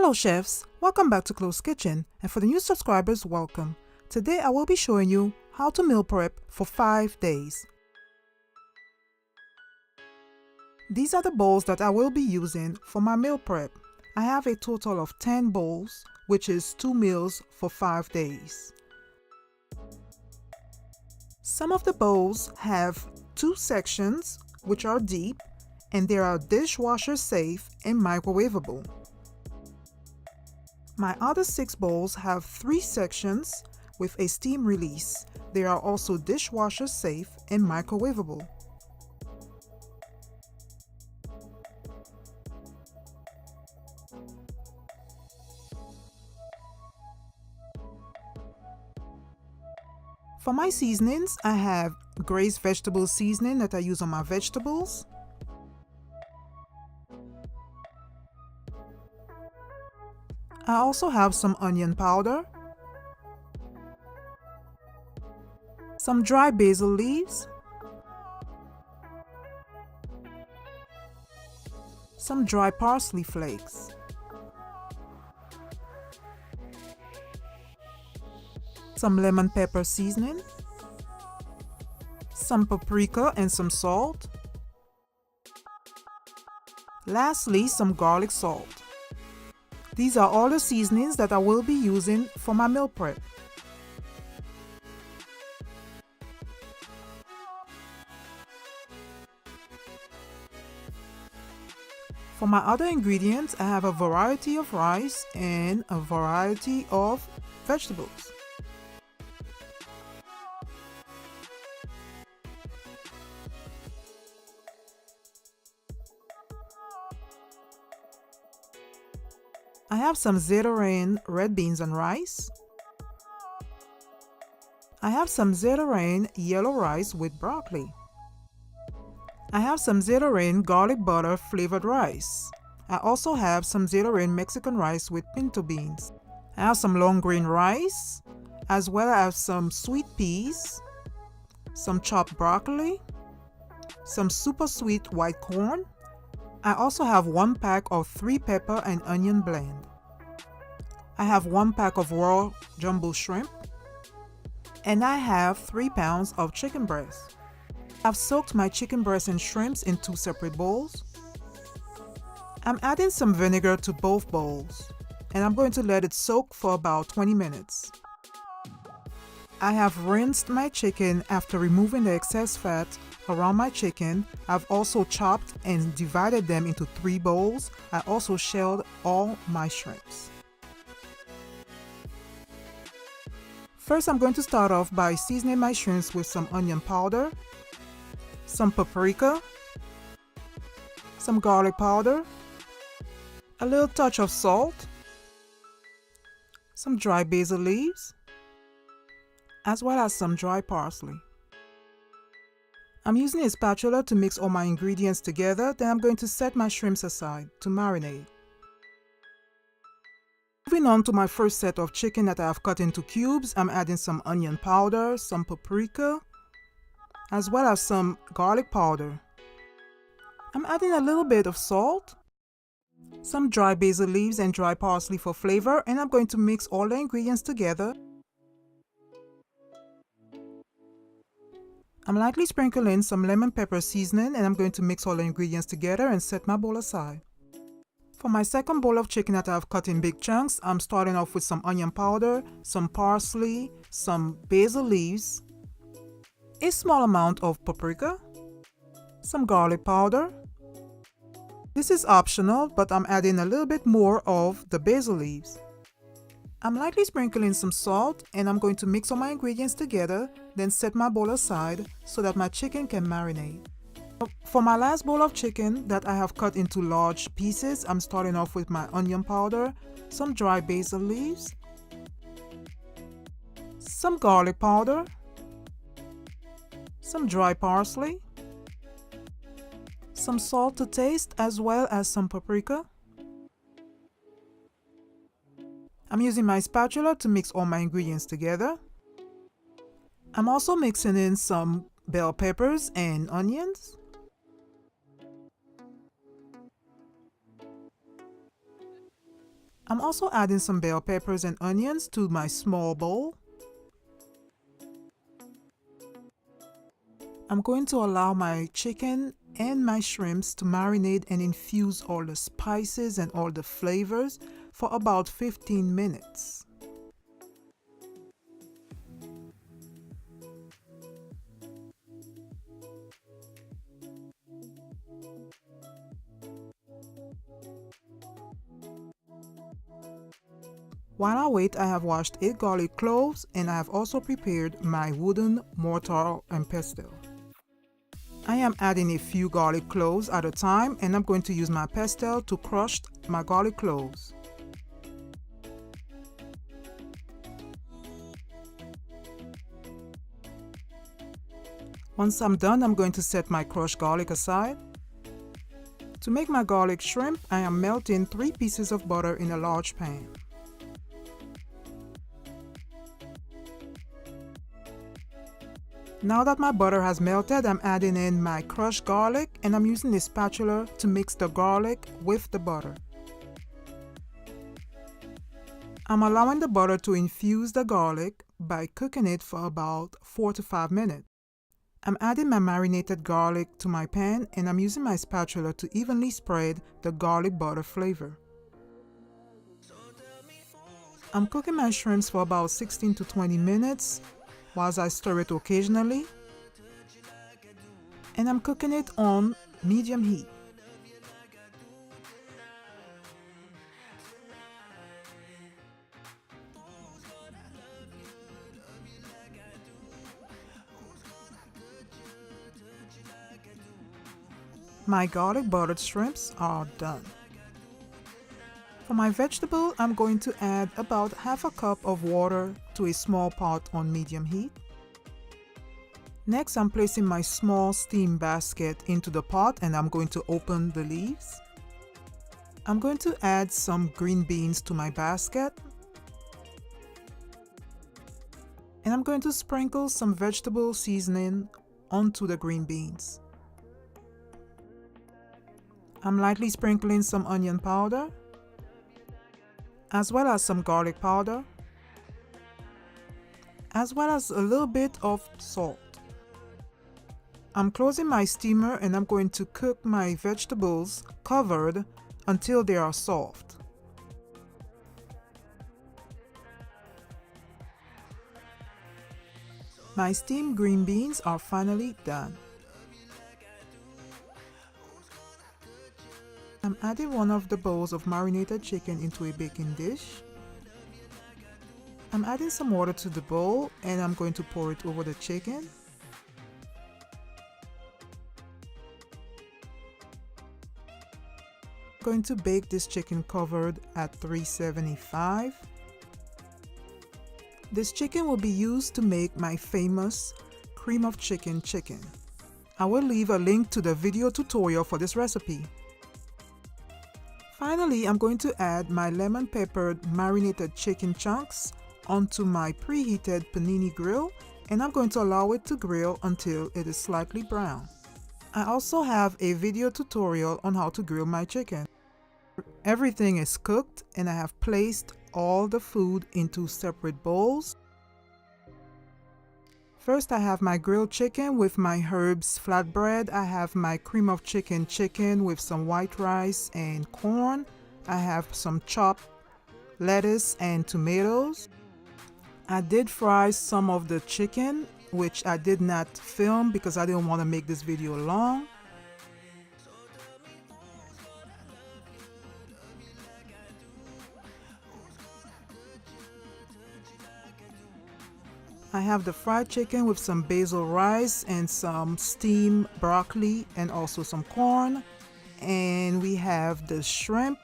Hello chefs, welcome back to Closkitchen, and for the new subscribers, welcome. Today I will be showing you how to meal prep for 5 days. These are the bowls that I will be using for my meal prep. I have a total of 10 bowls, which is 2 meals for 5 days. Some of the bowls have 2 sections which are deep, and they are dishwasher safe and microwavable. My other 6 bowls have 3 sections with a steam release. They are also dishwasher safe and microwavable. For my seasonings, I have Grace vegetable seasoning that I use on my vegetables. I also have some onion powder, some dry basil leaves, some dry parsley flakes, some lemon pepper seasoning, some paprika and some salt. Lastly, some garlic salt. These are all the seasonings that I will be using for my meal prep. For my other ingredients, I have a variety of rice and a variety of vegetables. I have some Zeta red beans and rice. I have some Zeta yellow rice with broccoli. I have some Zeta garlic butter flavored rice. I also have some Zeta Mexican rice with pinto beans. I have some long grain rice, as well as some sweet peas, some chopped broccoli, some super sweet white corn. I also have 1 pack of 3 pepper and onion blend. I have 1 pack of raw jumbo shrimp. And I have 3 pounds of chicken breast. I've soaked my chicken breast and shrimps in 2 separate bowls. I'm adding some vinegar to both bowls, and I'm going to let it soak for about 20 minutes. I have rinsed my chicken after removing the excess fat around my chicken. I've also chopped and divided them into 3 bowls. I also shelled all my shrimps. First, I'm going to start off by seasoning my shrimps with some onion powder, some paprika, some garlic powder, a little touch of salt, some dry basil leaves, as well as some dry parsley. I'm using a spatula to mix all my ingredients together, then I'm going to set my shrimps aside to marinate. Moving on to my first set of chicken that I have cut into cubes, I'm adding some onion powder, some paprika, as well as some garlic powder. I'm adding a little bit of salt, some dry basil leaves and dry parsley for flavor, and I'm going to mix all the ingredients together. I'm lightly sprinkling some lemon pepper seasoning, and I'm going to mix all the ingredients together and set my bowl aside. For my second bowl of chicken that I've cut in big chunks, I'm starting off with some onion powder, some parsley, some basil leaves, a small amount of paprika, some garlic powder. This is optional, but I'm adding a little bit more of the basil leaves. I'm lightly sprinkling some salt, and I'm going to mix all my ingredients together, then set my bowl aside so that my chicken can marinate. For my last bowl of chicken that I have cut into large pieces, I'm starting off with my onion powder, some dry basil leaves, some garlic powder, some dry parsley, some salt to taste, as well as some paprika. I'm using my spatula to mix all my ingredients together. I'm also mixing in some bell peppers and onions. I'm also adding some bell peppers and onions to my small bowl. I'm going to allow my chicken and my shrimps to marinate and infuse all the spices and all the flavors for about 15 minutes. While I wait, I have washed 8 garlic cloves and I have also prepared my wooden mortar and pestle. I am adding a few garlic cloves at a time and I'm going to use my pestle to crush my garlic cloves. Once I'm done, I'm going to set my crushed garlic aside. To make my garlic shrimp, I am melting 3 pieces of butter in a large pan. Now that my butter has melted, I'm adding in my crushed garlic and I'm using a spatula to mix the garlic with the butter. I'm allowing the butter to infuse the garlic by cooking it for about 4 to 5 minutes. I'm adding my marinated garlic to my pan and I'm using my spatula to evenly spread the garlic butter flavor. I'm cooking my shrimps for about 16 to 20 minutes whilst I stir it occasionally, and I'm cooking it on medium heat. My garlic buttered shrimps are done. For my vegetable, I'm going to add about half a cup of water to a small pot on medium heat. Next, I'm placing my small steam basket into the pot and I'm going to open the leaves. I'm going to add some green beans to my basket. And I'm going to sprinkle some vegetable seasoning onto the green beans. I'm lightly sprinkling some onion powder, as well as some garlic powder, as well as a little bit of salt. I'm closing my steamer and I'm going to cook my vegetables covered until they are soft. My steamed green beans are finally done. I'm adding one of the bowls of marinated chicken into a baking dish. I'm adding some water to the bowl and I'm going to pour it over the chicken. I'm going to bake this chicken covered at 375. This chicken will be used to make my famous cream of chicken. I will leave a link to the video tutorial for this recipe. Finally, I'm going to add my lemon peppered marinated chicken chunks onto my preheated panini grill and I'm going to allow it to grill until it is slightly brown. I also have a video tutorial on how to grill my chicken. Everything is cooked and I have placed all the food into separate bowls. First, I have my grilled chicken with my herbs flatbread. I have my cream of chicken with some white rice and corn. I have some chopped lettuce and tomatoes. I did fry some of the chicken, which I did not film because I didn't want to make this video long. I have the fried chicken with some basil rice and some steamed broccoli and also some corn. And we have the shrimp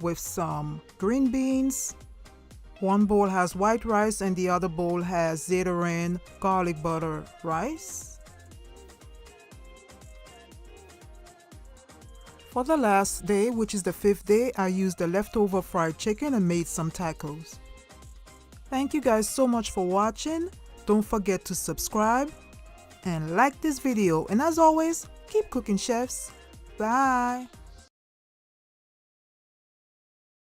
with some green beans. One bowl has white rice and the other bowl has Zetaran garlic butter rice. For the last day, which is the 5th day, I used the leftover fried chicken and made some tacos. Thank you guys so much for watching. Don't forget to subscribe and like this video. And as always, keep cooking, chefs. Bye.